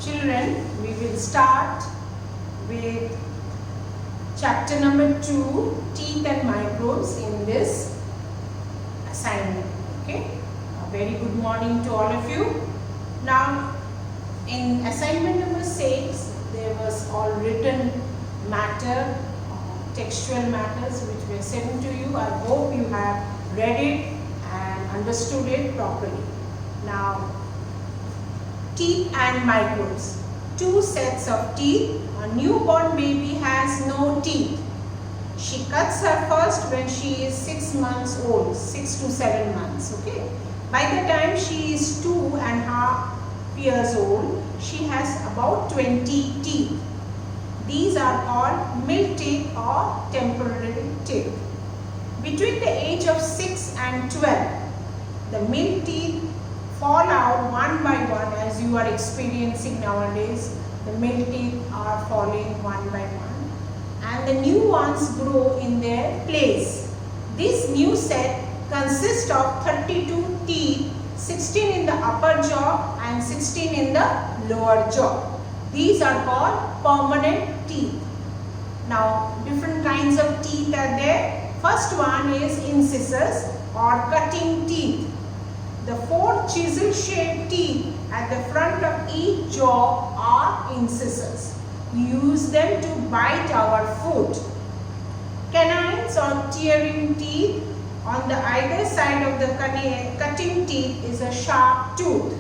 children, we will start with chapter number 2, teeth and microbes, in this assignment. Okay, a very good morning to all of you. Now, in assignment number 6, there was all written matter, textual matters which were sent to you. I hope you have read it and understood it properly. Now, teeth and microbes. 2 sets of teeth. A newborn baby has no teeth. She cuts her first when she is 6 months old, 6 to 7 months. Okay. By the time she is 2.5 years old, she has about 20 teeth. These are called milk teeth or temporary teeth. Between the age of 6 and 12, the milk teeth fall out one by one, as you are experiencing nowadays. The milk teeth are falling one by one, and the new ones grow in their place. This new set consists of 32 teeth, 16 in the upper jaw and 16 in the lower jaw. These are called permanent teeth. Now, different kinds of teeth are there. First one is incisors or cutting teeth. The 4 chisel-shaped teeth at the front of each jaw are incisors. We use them to bite our food. Canines or tearing teeth. On the either side of the cutting teeth is a sharp tooth.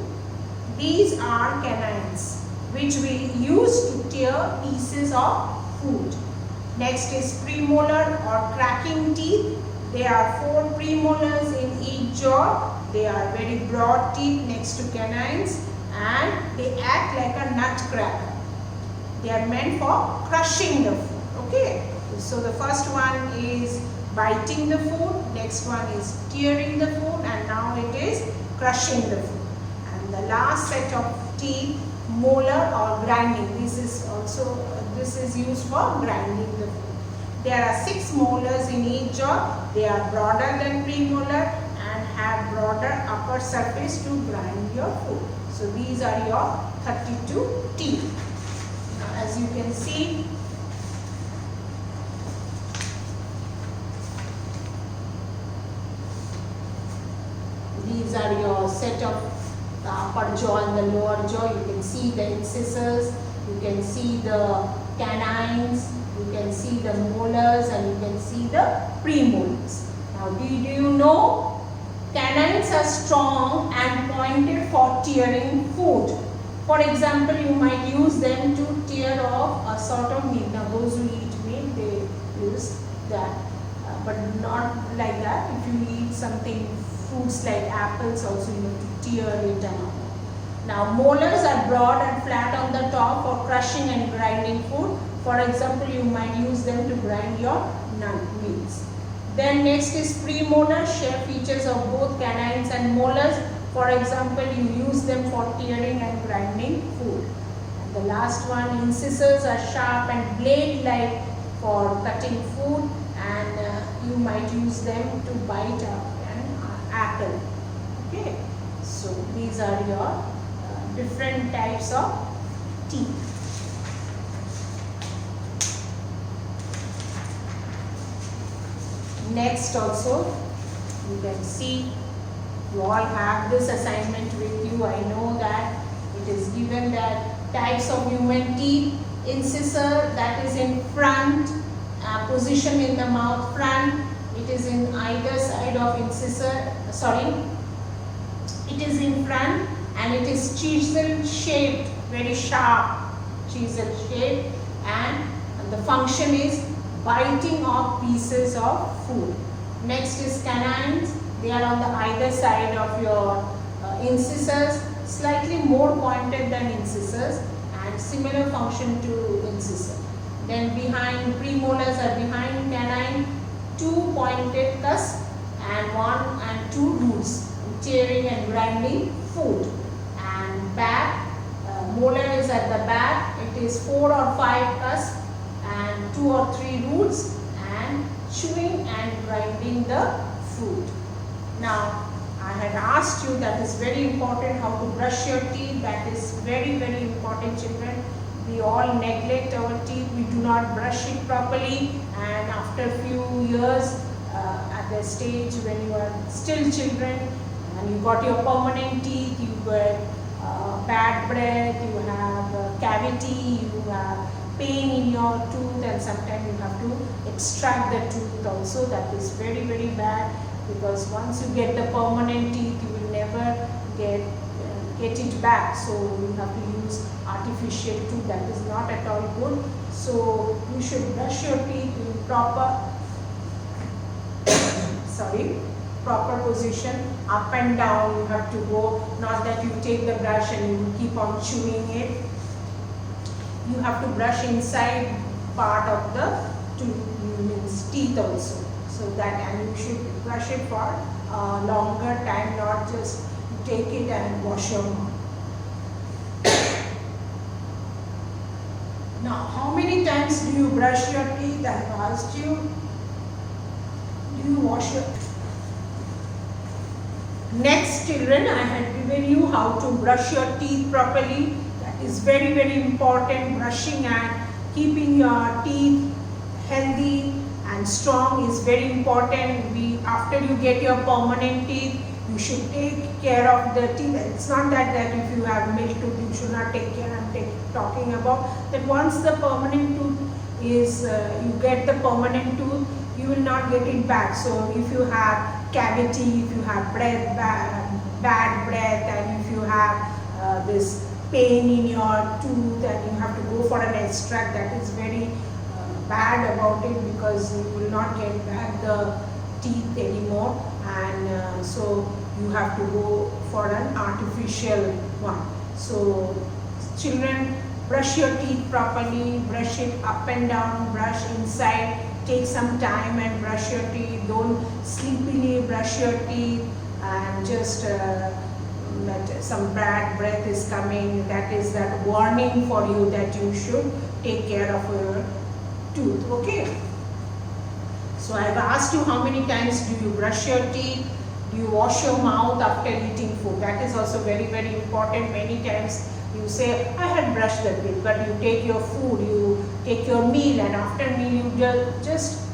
These are canines, which we use to tear pieces of food. Next is premolar or cracking teeth. There are 4 premolars in each jaw. They are very broad teeth next to canines, and they act like a nutcracker. They are meant for crushing the food. Okay. So the first one is biting the food, next one is tearing the food, and now it is crushing the food. And the last set of teeth, molar or grinding. This is used for grinding the food. There are 6 molars in each jaw. They are broader than premolar and have broader upper surface to grind your food. So these are your 32 teeth. Now, as you can see, these are your set of the upper jaw and the lower jaw. You can see the incisors, you can see the canines, you can see the molars, and you can see the premolars. Now, do you know canines are strong and pointed for tearing food? For example, you might use them to tear off a sort of meat. Now, those who eat meat, they use that, but not like that. If you eat something, fruits like apples, also you need to tear it out. Now, molars are broad and flat on the top for crushing and grinding food. For example, you might use them to grind your meats. Then next is premolar, share features of both canines and molars. For example, you use them for tearing and grinding food. And the last one, incisors, are sharp and blade-like for cutting food, and you might use them to bite an apple. Okay, so these are your different types of teeth. Next also, you can see you all have this assignment with you. I know that it is given that types of human teeth. Incisor, that is in front, position in the mouth front. It is in either side of incisor, it is in front, and it is chisel shaped, very sharp chisel shaped, and the function is biting off pieces of food. Next is canines. They are on the either side of your incisors, slightly more pointed than incisors, and similar function to incisor. Then behind, premolars are behind canine, 2 pointed cusps and 1 and 2 roots, tearing and grinding food. And back, molar is at the back. It is 4 or 5 cusps and 2 or 3 roots, and chewing and grinding the food. Now, I had asked you, that is very important, how to brush your teeth. That is very, very important, children. We all neglect our teeth. We do not brush it properly, and after a few years, at the stage when you are still children and you got your permanent teeth, you get bad breath, you have cavity, you have pain in your tooth, and sometimes you have to extract the tooth also. That is very, very bad, because once you get the permanent teeth, you will never get it back. So you have to use artificial tooth. That is not at all good. So you should brush your teeth in proper proper position, up and down. You have to go, not that you take the brush and you keep on chewing it. You have to brush inside part of the teeth also. So that, and you should brush it for a longer time, not just take it and wash your mouth. Now, how many times do you brush your teeth? I have asked you. Do you wash your teeth? Next, children, I had given you how to brush your teeth properly. That is very, very important. Brushing and keeping your teeth healthy and strong is very important. After you get your permanent teeth, you should take care of the teeth. It's not that if you have milk tooth, you should not take care. I'm talking about that once the permanent tooth is, you get the permanent tooth, you will not get it back. So if you have cavity, if you have bad breath, and if you have this pain in your tooth and you have to go for an extract, that is very bad about it, because you will not get back the teeth anymore, and so you have to go for an artificial one. So children, brush your teeth properly, brush it up and down, brush inside. Take some time and brush your teeth. Don't sleepily brush your teeth and just that some bad breath is coming. That is that warning for you that you should take care of your tooth. Okay. So I have asked you, how many times do you brush your teeth? Do you wash your mouth after eating food? That is also very, very important. Many times you say, I had brushed the teeth, but you take your food, you take your meal, and after meal you just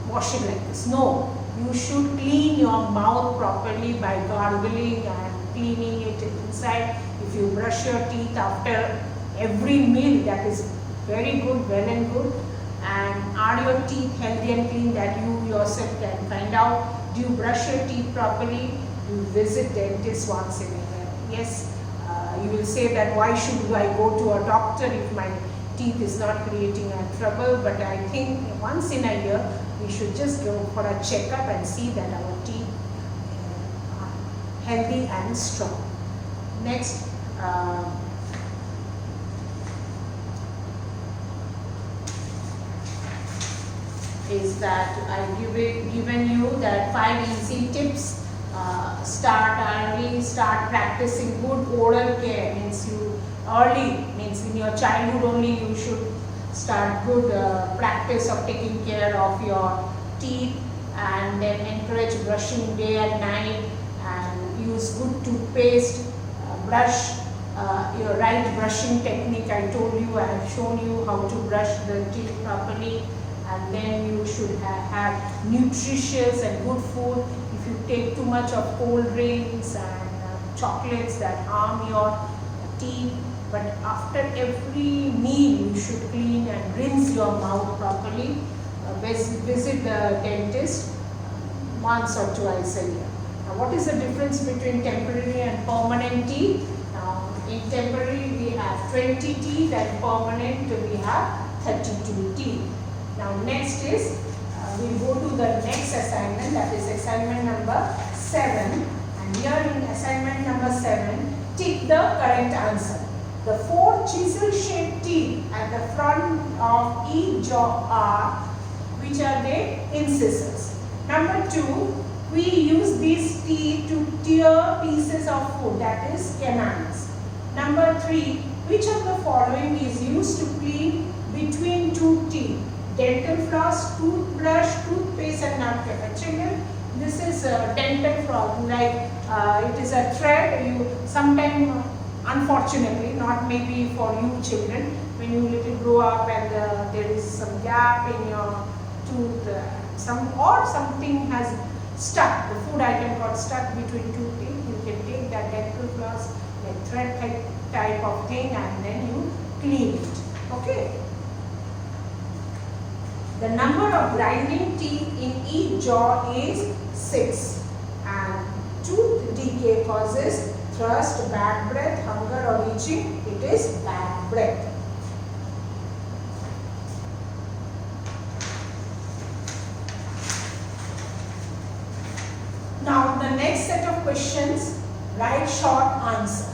wash it like this. No, you should clean your mouth properly by gargling and cleaning it inside. If you brush your teeth after every meal, that is very good, well and good. And are your teeth healthy and clean? That you yourself can find out. Do you brush your teeth properly? Do you visit dentist once in a year? Yes. You will say that why should I go to a doctor if my teeth is not creating a trouble? But I think once in a year we should just go for a checkup and see that our teeth are healthy and strong. Next, is that I given you that 5 easy tips. Start practicing good oral care. Means in your childhood only you should start good practice of taking care of your teeth, and then encourage brushing day and night, and use good toothpaste, brush your right brushing technique. I told you, I have shown you how to brush the teeth properly. And then you should have nutritious and good food. If you take too much of cold drinks and chocolates, that harm your teeth. But after every meal you should clean and rinse your mouth properly. Visit the dentist once or twice a year. Now, what is the difference between temporary and permanent teeth? Now, in temporary we have 20 teeth, and permanent we have 32 teeth. Now next is, we go to the next assignment, that is assignment number 7, and here in assignment number 7, tick the correct answer. The 4 chisel-shaped teeth at the front of each jaw are, which are they? Incisors. Number 2, we use these teeth to tear pieces of food, that is canines. Number 3, which of the following is used to clean between 2 teeth? Dental floss, toothbrush, toothpaste and nutcracker. Children, This is dental floss, like it is a thread. You sometime, unfortunately, not maybe for you children, when you little grow up and there is some gap in your tooth, something has stuck, the food item got stuck between two teeth, you can take that dental floss, like thread type of thing, and then you clean it. Okay. The number of grinding teeth in each jaw is 6, and tooth decay causes thirst, bad breath, hunger or itching. It is bad breath. Now the next set of questions, write short answer.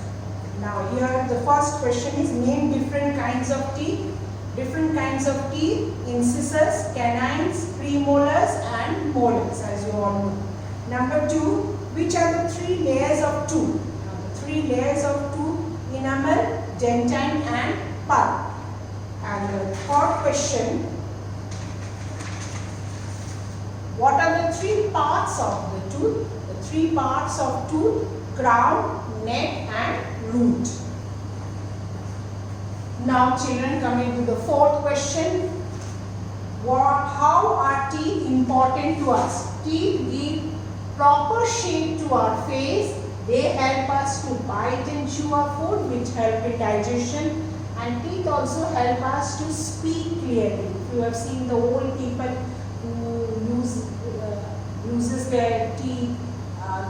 Now here the first question is, name different kinds of teeth. Different kinds of teeth: incisors, canines, premolars and molars, as you all know. Number 2, which are the 3 layers of tooth? Now the 3 layers of tooth: enamel, dentine and pulp. And the third question, what are the 3 parts of the tooth? The 3 parts of tooth: crown, neck and root. Now children, coming to the fourth question, how are teeth important to us? Teeth give proper shape to our face. They help us to bite and chew our food, which help in digestion, and teeth also help us to speak clearly. If you have seen the old people who loses their teeth,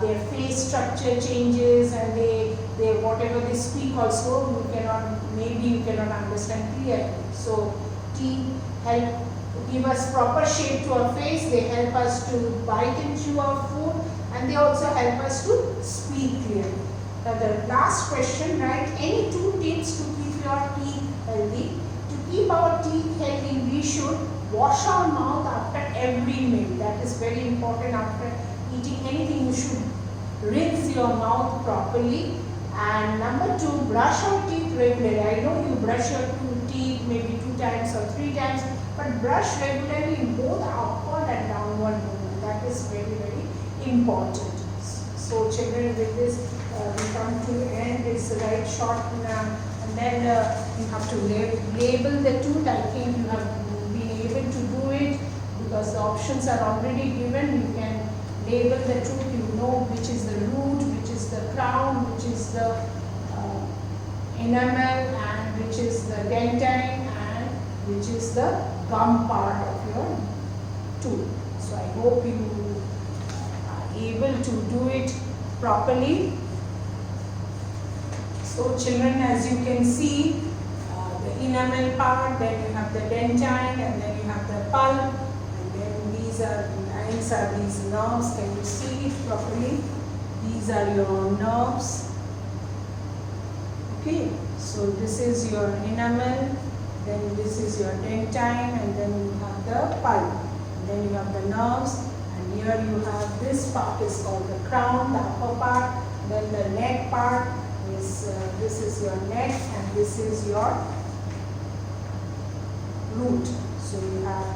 their face structure changes, and they whatever they speak also you cannot understand clearly. So teeth help give us proper shape to our face. They help us to bite and chew our food, and they also help us to speak clearly. Now the last question, write any 2 tips to keep your teeth healthy. To keep our teeth healthy, we should wash our mouth after every meal. That is very important. After eating anything, you should rinse your mouth properly. And number 2, brush our teeth regularly. I know you brush your teeth maybe 2 times or 3 times, but brush regularly in both upward and downward movement. That is very, very important. So children, with this we come to the end. It's right short now, and then you have to label the tooth. I think you have been able to do it because the options are already given. You can label the tooth. You know which is the root, which is the crown, which is the enamel, and which is the dentine, and which is the gum part of your tooth. So I hope you are able to do it properly. So children, as you can see, the enamel part, then you have the dentine, and then you have the pulp, and then these are these nerves. Can you see it properly? These are your nerves. Okay, so this is your enamel, then this is your dentine, and then you have the pulp, and then you have the nerves, and here you have this part is called the crown, the upper part. Then the neck part is this is your neck, and this is your root. So you have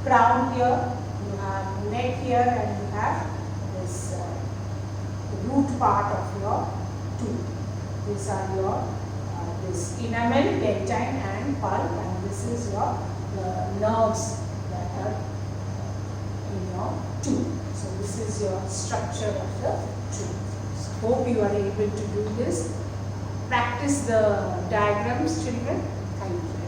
crown here, you have neck here, and you have this root part of your tooth. These are your this enamel, dentine and pulp, and this is your nerves that are in your tooth. So this is your structure of the tooth. So hope you are able to do this. Practice the diagrams, children. Thank you.